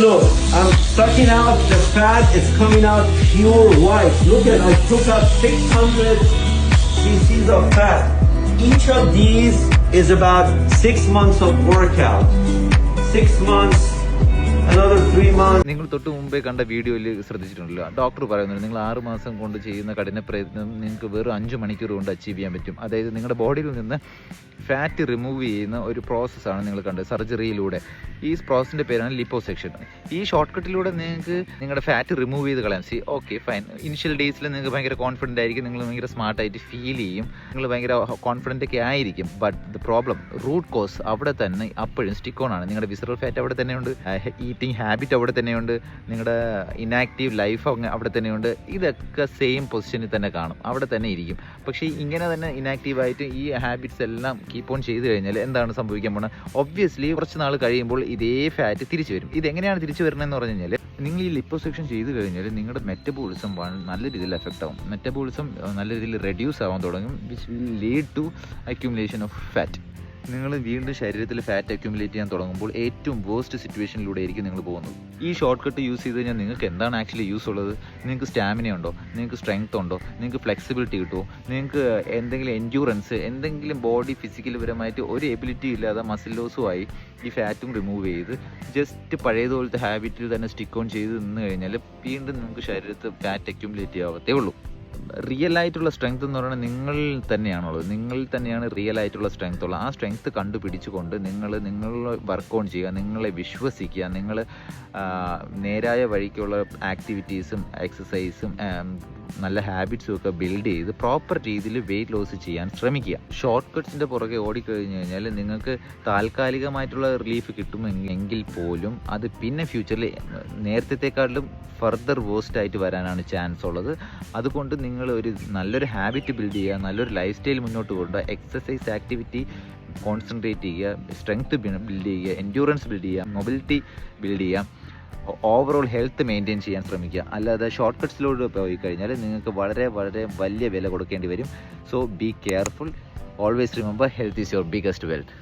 Look, I'm sucking out the fat, it's coming out pure white. Look at, I took out 600 cc's of fat. Each of these is about 6 months of workout. 6 months, another 3 months. നിങ്ങൾ തൊട്ട് മുമ്പേ കണ്ട വീഡിയോയിൽ ശ്രദ്ധിച്ചിട്ടുണ്ടല്ലോ, doctor പറയുന്നുണ്ട് നിങ്ങൾ 6 മാസം കൊണ്ട് ചെയ്യുന്ന കഠിന പ്രയത്നം നിങ്ങൾക്ക് വെറും 5 മണിക്കൂർ കൊണ്ട് അച്ചീവ് ചെയ്യാൻ പറ്റും. അതായത് നിങ്ങളുടെ ബോഡിയിൽ നിന്ന് ഫാറ്റ് റിമൂവ് ചെയ്യുന്ന ഒരു പ്രോസസ്സാണ് നിങ്ങൾ കണ്ടത് സർജറിയിലൂടെ. ഈ പ്രോസസ്സിൻ്റെ പേരാണ് ലിപ്പോസെക്ഷൻ. ഈ ഷോർട്ട് കട്ടിലൂടെ നിങ്ങൾക്ക് നിങ്ങളുടെ ഫാറ്റ് റിമൂവ് ചെയ്ത് കളയാം. ഓക്കെ ഫൈൻ, ഇനിഷ്യൽ ഡേയ്സിൽ നിങ്ങൾക്ക് ഭയങ്കര കോൺഫിഡൻ്റ് ആയിരിക്കും, നിങ്ങൾ ഭയങ്കര സ്മാർട്ടായിട്ട് ഫീൽ ചെയ്യും, നിങ്ങൾ ഭയങ്കര കോൺഫിഡൻ്റ് ഒക്കെ ആയിരിക്കും. But the problem, root cause അവിടെ തന്നെ അപ്പോഴും സ്റ്റിക്ക് ഓൺ ആണ്. നിങ്ങളുടെ വിസറൽ ഫാറ്റ് അവിടെ തന്നെയുണ്ട്, ഈറ്റിംഗ് ഹാബിറ്റ് അവിടെ തന്നെയുണ്ട്, നിങ്ങളുടെ ഇനാക്റ്റീവ് ലൈഫ് അവിടെ തന്നെയുണ്ട്. ഇതൊക്കെ സെയിം പൊസിഷനിൽ തന്നെ കാണും, അവിടെ തന്നെ ഇരിക്കും. പക്ഷേ ഇങ്ങനെ തന്നെ ഇനാക്റ്റീവായിട്ട് ഈ ഹാബിറ്റ്സ് എല്ലാം കീപ്പ് ഓൺ ചെയ്ത് കഴിഞ്ഞാൽ എന്താണ് സംഭവിക്കാൻ പോകുന്നത്? ഒബ്വിയസ്ലി കുറച്ച് നാൾ കഴിയുമ്പോൾ ഇതേ ഫാറ്റ് തിരിച്ചു വരും. ഇതെങ്ങനെയാണ് തിരിച്ചു വരുന്നതെന്ന് പറഞ്ഞു കഴിഞ്ഞാൽ, നിങ്ങൾ ഈ ലിപ്പോസെക്ഷൻ ചെയ്ത് കഴിഞ്ഞാൽ നിങ്ങളുടെ മെറ്റബോളിസം നല്ല രീതിയിൽ എഫക്റ്റ് ആവും. മെറ്റബോളിസം നല്ല രീതിയിൽ റെഡ്യൂസ് ആവാൻ തുടങ്ങും, which will lead to accumulation of fat. നിങ്ങൾ വീണ്ടും ശരീരത്തിൽ ഫാറ്റ് അക്യുമുലേറ്റ് ചെയ്യാൻ തുടങ്ങുമ്പോൾ ഏറ്റവും വേസ്റ്റ് സിറ്റുവേഷനിലൂടെ ആയിരിക്കും നിങ്ങൾ പോകുന്നത്. ഈ ഷോർട്ട് കട്ട് യൂസ് ചെയ്ത് കഴിഞ്ഞാൽ നിങ്ങൾക്ക് എന്താണ് ആക്ച്വലി യൂസ് ഉള്ളത്? നിങ്ങൾക്ക് സ്റ്റാമിന ഉണ്ടോ? നിങ്ങൾക്ക് സ്ട്രെങ്ത് ഉണ്ടോ? നിങ്ങൾക്ക് ഫ്ലെക്സിബിലിറ്റി കിട്ടുമോ? നിങ്ങൾക്ക് എന്തെങ്കിലും എൻഡ്യൂറൻസ്, എന്തെങ്കിലും ബോഡി ഫിസിക്കൽ പരമായിട്ട് ഒരു എബിലിറ്റി ഇല്ലാതെ മസിൽ ലോസുമായി ഈ ഫാറ്റും റിമൂവ് ചെയ്ത് ജസ്റ്റ് പഴയതുപോലത്തെ ഹാബിറ്റിൽ തന്നെ സ്റ്റിക്ക് ഓൺ ചെയ്ത് നിന്ന് കഴിഞ്ഞാൽ വീണ്ടും നിങ്ങൾക്ക് ശരീരത്തിൽ ഫാറ്റ് അക്യുമുലേറ്റ് ചെയ്യാവത്തേ ഉള്ളൂ. റിയൽ ആയിട്ടുള്ള സ്ട്രെങ്ത് എന്ന് പറയുന്നത് നിങ്ങളിൽ തന്നെയാണുള്ളത്. നിങ്ങളിൽ തന്നെയാണ് റിയൽ ആയിട്ടുള്ള സ്ട്രെങ്ത് ഉള്ളത്. ആ സ്ട്രെങ്ത് കണ്ടുപിടിച്ചുകൊണ്ട് നിങ്ങൾ വർക്ക് ഓൺ ചെയ്യുക, നിങ്ങളെ വിശ്വസിക്കുക, നിങ്ങൾ നേരായ വഴിക്കുള്ള ആക്ടിവിറ്റീസും എക്സസൈസും നല്ല ഹാബിറ്റ്സും ഒക്കെ ബിൽഡ് ചെയ്ത് പ്രോപ്പർ രീതിയിൽ വെയിറ്റ് ലോസ് ചെയ്യാൻ ശ്രമിക്കുക. ഷോർട്ട് കട്ട്സിൻ്റെ പുറകെ ഓടിക്കഴിഞ്ഞ് കഴിഞ്ഞാൽ നിങ്ങൾക്ക് താൽക്കാലികമായിട്ടുള്ള റിലീഫ് കിട്ടുമെങ്കിൽ പോലും അത് പിന്നെ ഫ്യൂച്ചറിൽ നേരത്തെക്കാട്ടിലും ഫർദർ വേസ്റ്റ് ആയിട്ട് വരാനാണ് ചാൻസ് ഉള്ളത്. അതുകൊണ്ട് നിങ്ങൾ നല്ലൊരു ഹാബിറ്റ് ബിൽഡ് ചെയ്യുക, നല്ലൊരു ലൈഫ് സ്റ്റൈൽ മുന്നോട്ട് കൊണ്ടുപോകുക, എക്സസൈസ് ആക്ടിവിറ്റി കോൺസെൻട്രേറ്റ് ചെയ്യുക, സ്ട്രെങ്ത് ബിൽഡ് ചെയ്യുക, എൻഡ്യൂറൻസ് ബിൽഡ് ചെയ്യുക, മൊബിലിറ്റി ബിൽഡ് ചെയ്യുക, ഓവറോൾ ഹെൽത്ത് മെയിൻറ്റെയിൻ ചെയ്യാൻ ശ്രമിക്കുക. അല്ലാതെ ഷോർട്ട് കട്ട്സിലൂടെ പോയി കഴിഞ്ഞാൽ നിങ്ങൾക്ക് വളരെ വളരെ വലിയ വില കൊടുക്കേണ്ടി വരും. So be careful. Always remember, health is your biggest wealth.